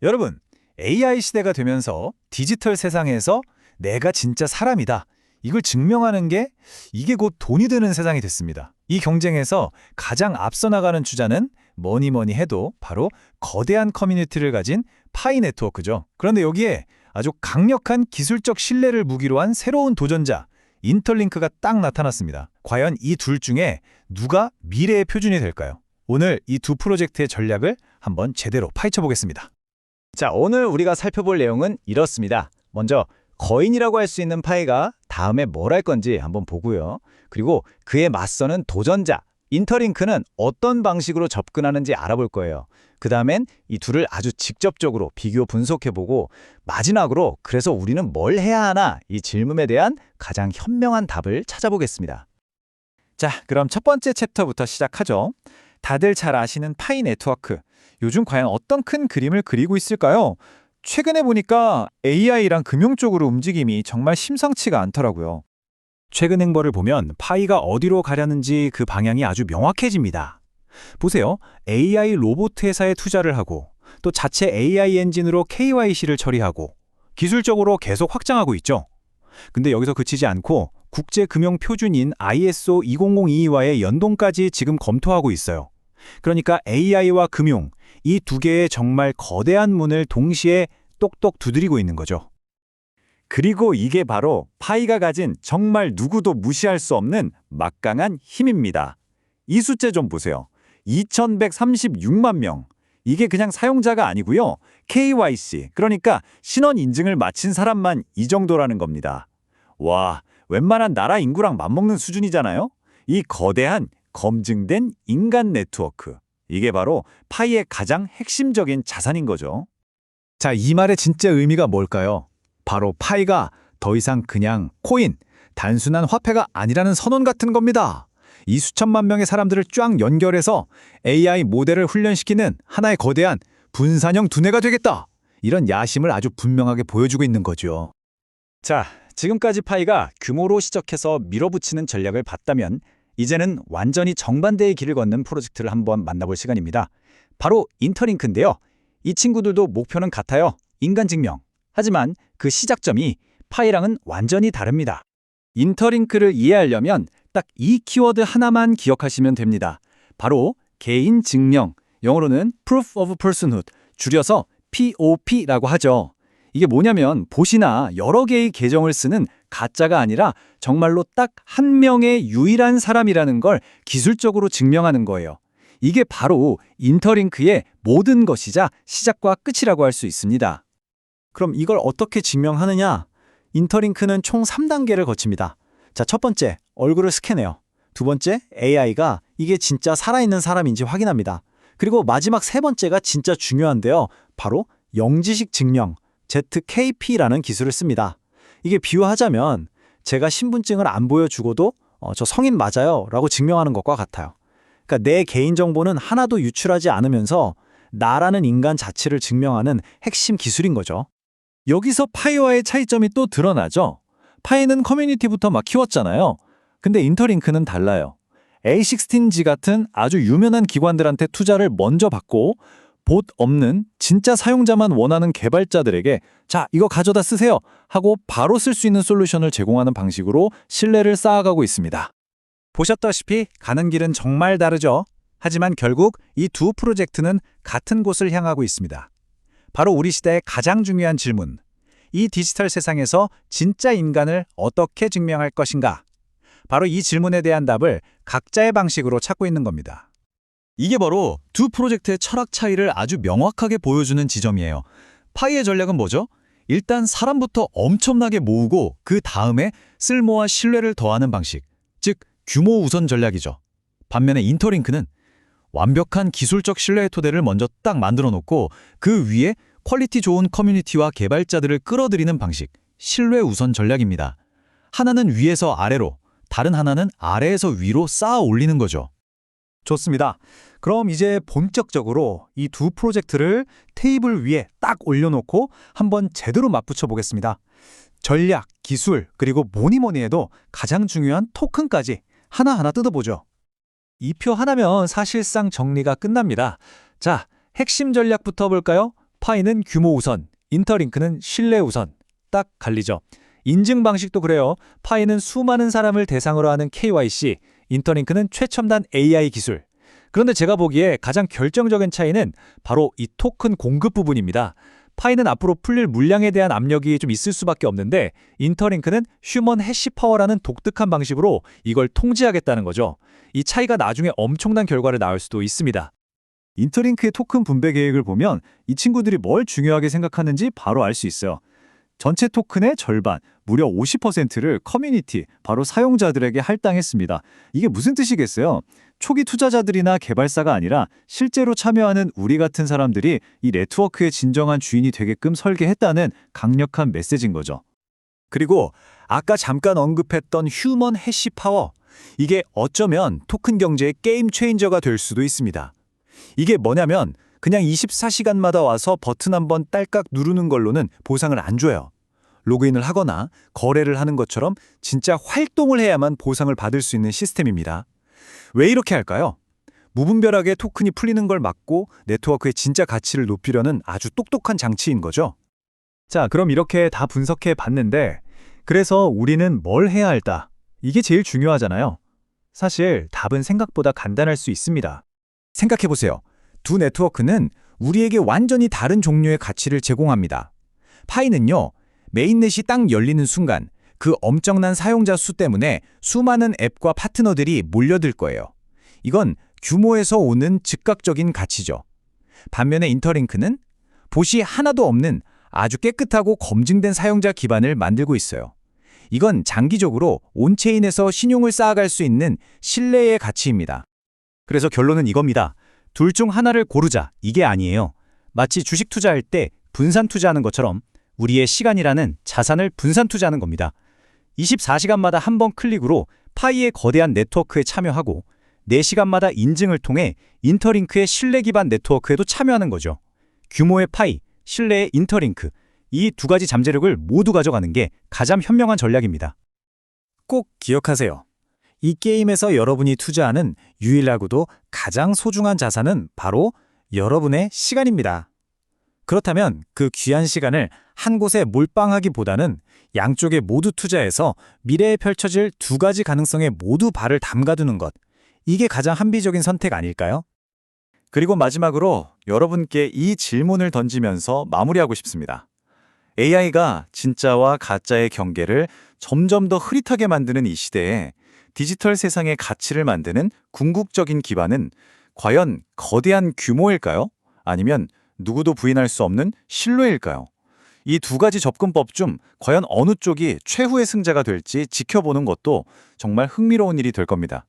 여러분, AI 시대가 되면서 디지털 세상에서 내가 진짜 사람이다. 이걸 증명하는 게 이게 곧 돈이 되는 세상이 됐습니다. 이 경쟁에서 가장 앞서 나가는 주자는 뭐니 뭐니 해도 바로 거대한 커뮤니티를 가진 파이 네트워크죠. 그런데 여기에 아주 강력한 기술적 신뢰를 무기로 한 새로운 도전자, 인터링크가 딱 나타났습니다. 과연 이 둘 중에 누가 미래의 표준이 될까요? 오늘 이 두 프로젝트의 전략을 한번 제대로 파헤쳐 보겠습니다. 자, 오늘 우리가 살펴볼 내용은 이렇습니다. 먼저 거인이라고 할 수 있는 파이가 다음에 뭘 할 건지 한번 보고요. 그리고 그에 맞서는 도전자, 인터링크는 어떤 방식으로 접근하는지 알아볼 거예요. 그 다음엔 이 둘을 아주 직접적으로 비교 분석해보고 마지막으로 그래서 우리는 뭘 해야 하나 이 질문에 대한 가장 현명한 답을 찾아보겠습니다. 자, 그럼 첫 번째 챕터부터 시작하죠. 다들 잘 아시는 파이 네트워크. 요즘 과연 어떤 큰 그림을 그리고 있을까요? 최근에 보니까 AI랑 금융 쪽으로 움직임이 정말 심상치가 않더라고요. 최근 행보를 보면 파이가 어디로 가려는지 그 방향이 아주 명확해집니다. 보세요. AI 로봇 회사에 투자를 하고 또 자체 AI 엔진으로 KYC를 처리하고 기술적으로 계속 확장하고 있죠. 근데 여기서 그치지 않고 국제금융 표준인 ISO 20022와의 연동까지 지금 검토하고 있어요. 그러니까 AI와 금융, 이 두 개의 정말 거대한 문을 동시에 똑똑 두드리고 있는 거죠. 그리고 이게 바로 파이가 가진 정말 누구도 무시할 수 없는 막강한 힘입니다. 이 숫자 좀 보세요. 2136만 명. 이게 그냥 사용자가 아니고요. KYC, 그러니까 신원 인증을 마친 사람만 이 정도라는 겁니다. 와, 웬만한 나라 인구랑 맞먹는 수준이잖아요? 이 거대한 검증된 인간 네트워크. 이게 바로 파이의 가장 핵심적인 자산인 거죠. 자, 이 말의 진짜 의미가 뭘까요? 바로 파이가 더 이상 그냥 코인, 단순한 화폐가 아니라는 선언 같은 겁니다. 이 수천만 명의 사람들을 쫙 연결해서 AI 모델을 훈련시키는 하나의 거대한 분산형 두뇌가 되겠다. 이런 야심을 아주 분명하게 보여주고 있는 거죠. 자, 지금까지 파이가 규모로 시작해서 밀어붙이는 전략을 봤다면 이제는 완전히 정반대의 길을 걷는 프로젝트를 한번 만나볼 시간입니다. 바로 인터링크인데요. 이 친구들도 목표는 같아요. 인간 증명. 하지만 그 시작점이 파이랑은 완전히 다릅니다. 인터링크를 이해하려면 딱 이 키워드 하나만 기억하시면 됩니다. 바로 개인 증명, 영어로는 Proof of Personhood, 줄여서 POP라고 하죠. 이게 뭐냐면 봇이나 여러 개의 계정을 쓰는 가짜가 아니라 정말로 딱 한 명의 유일한 사람이라는 걸 기술적으로 증명하는 거예요. 이게 바로 인터링크의 모든 것이자 시작과 끝이라고 할 수 있습니다. 그럼 이걸 어떻게 증명하느냐? 인터링크는 총 3단계를 거칩니다. 자, 첫 번째, 얼굴을 스캔해요. 두 번째, AI가 이게 진짜 살아있는 사람인지 확인합니다. 그리고 마지막 세 번째가 진짜 중요한데요. 바로 영지식 증명, ZKP라는 기술을 씁니다. 이게 비유하자면 제가 신분증을 안 보여주고도 저 성인 맞아요 라고 증명하는 것과 같아요. 그러니까 내 개인정보는 하나도 유출하지 않으면서 나라는 인간 자체를 증명하는 핵심 기술인 거죠. 여기서 파이와의 차이점이 또 드러나죠. 파이는 커뮤니티부터 막 키웠잖아요. 근데 인터링크는 달라요. A16Z 같은 아주 유명한 기관들한테 투자를 먼저 받고 봇 없는 진짜 사용자만 원하는 개발자들에게 자, 이거 가져다 쓰세요 하고 바로 쓸 수 있는 솔루션을 제공하는 방식으로 신뢰를 쌓아가고 있습니다. 보셨다시피 가는 길은 정말 다르죠. 하지만 결국 이 두 프로젝트는 같은 곳을 향하고 있습니다. 바로 우리 시대의 가장 중요한 질문. 이 디지털 세상에서 진짜 인간을 어떻게 증명할 것인가? 바로 이 질문에 대한 답을 각자의 방식으로 찾고 있는 겁니다. 이게 바로 두 프로젝트의 철학 차이를 아주 명확하게 보여주는 지점이에요. 파이의 전략은 뭐죠? 일단 사람부터 엄청나게 모으고 그 다음에 쓸모와 신뢰를 더하는 방식, 즉 규모 우선 전략이죠. 반면에 인터링크는 완벽한 기술적 신뢰의 토대를 먼저 딱 만들어 놓고 그 위에 퀄리티 좋은 커뮤니티와 개발자들을 끌어들이는 방식, 신뢰 우선 전략입니다. 하나는 위에서 아래로, 다른 하나는 아래에서 위로 쌓아 올리는 거죠. 좋습니다. 그럼 이제 본격적으로 이 두 프로젝트를 테이블 위에 딱 올려놓고 한번 제대로 맞붙여 보겠습니다. 전략, 기술, 그리고 뭐니 뭐니 해도 가장 중요한 토큰까지 하나하나 뜯어보죠. 이 표 하나면 사실상 정리가 끝납니다. 자, 핵심 전략부터 볼까요? 파이는 규모 우선, 인터링크는 신뢰 우선. 딱 갈리죠. 인증 방식도 그래요. 파이는 수많은 사람을 대상으로 하는 KYC, 인터링크는 최첨단 AI 기술. 그런데 제가 보기에 가장 결정적인 차이는 바로 이 토큰 공급 부분입니다. 파이는 앞으로 풀릴 물량에 대한 압력이 좀 있을 수밖에 없는데 인터링크는 휴먼 해시 파워라는 독특한 방식으로 이걸 통제하겠다는 거죠. 이 차이가 나중에 엄청난 결과를 낳을 수도 있습니다. 인터링크의 토큰 분배 계획을 보면 이 친구들이 뭘 중요하게 생각하는지 바로 알 수 있어요. 전체 토큰의 절반, 무려 50%를 커뮤니티, 바로 사용자들에게 할당했습니다. 이게 무슨 뜻이겠어요? 초기 투자자들이나 개발사가 아니라 실제로 참여하는 우리 같은 사람들이 이 네트워크의 진정한 주인이 되게끔 설계했다는 강력한 메시지인 거죠. 그리고 아까 잠깐 언급했던 휴먼 해시 파워, 이게 어쩌면 토큰 경제의 게임 체인저가 될 수도 있습니다. 이게 뭐냐면 그냥 24시간마다 와서 버튼 한번 딸깍 누르는 걸로는 보상을 안 줘요. 로그인을 하거나 거래를 하는 것처럼 진짜 활동을 해야만 보상을 받을 수 있는 시스템입니다. 왜 이렇게 할까요? 무분별하게 토큰이 풀리는 걸 막고 네트워크의 진짜 가치를 높이려는 아주 똑똑한 장치인 거죠. 자, 그럼 이렇게 다 분석해 봤는데 그래서 우리는 뭘 해야 할까? 이게 제일 중요하잖아요. 사실 답은 생각보다 간단할 수 있습니다. 생각해보세요. 두 네트워크는 우리에게 완전히 다른 종류의 가치를 제공합니다. 파이는요, 메인넷이 딱 열리는 순간 그 엄청난 사용자 수 때문에 수많은 앱과 파트너들이 몰려들 거예요. 이건 규모에서 오는 즉각적인 가치죠. 반면에 인터링크는 봇이 하나도 없는 아주 깨끗하고 검증된 사용자 기반을 만들고 있어요. 이건 장기적으로 온체인에서 신용을 쌓아갈 수 있는 신뢰의 가치입니다. 그래서 결론은 이겁니다. 둘 중 하나를 고르자, 이게 아니에요. 마치 주식 투자할 때 분산 투자하는 것처럼 우리의 시간이라는 자산을 분산 투자하는 겁니다. 24시간마다 한 번 클릭으로 파이의 거대한 네트워크에 참여하고 4시간마다 인증을 통해 인터링크의 신뢰 기반 네트워크에도 참여하는 거죠. 규모의 파이, 신뢰의 인터링크, 이 두 가지 잠재력을 모두 가져가는 게 가장 현명한 전략입니다. 꼭 기억하세요. 이 게임에서 여러분이 투자하는 유일하고도 가장 소중한 자산은 바로 여러분의 시간입니다. 그렇다면 그 귀한 시간을 한 곳에 몰빵하기보다는 양쪽에 모두 투자해서 미래에 펼쳐질 두 가지 가능성에 모두 발을 담가두는 것. 이게 가장 합리적인 선택 아닐까요? 그리고 마지막으로 여러분께 이 질문을 던지면서 마무리하고 싶습니다. AI가 진짜와 가짜의 경계를 점점 더 흐릿하게 만드는 이 시대에 디지털 세상의 가치를 만드는 궁극적인 기반은 과연 거대한 규모일까요? 아니면 누구도 부인할 수 없는 신뢰일까요? 이 두 가지 접근법 중 과연 어느 쪽이 최후의 승자가 될지 지켜보는 것도 정말 흥미로운 일이 될 겁니다.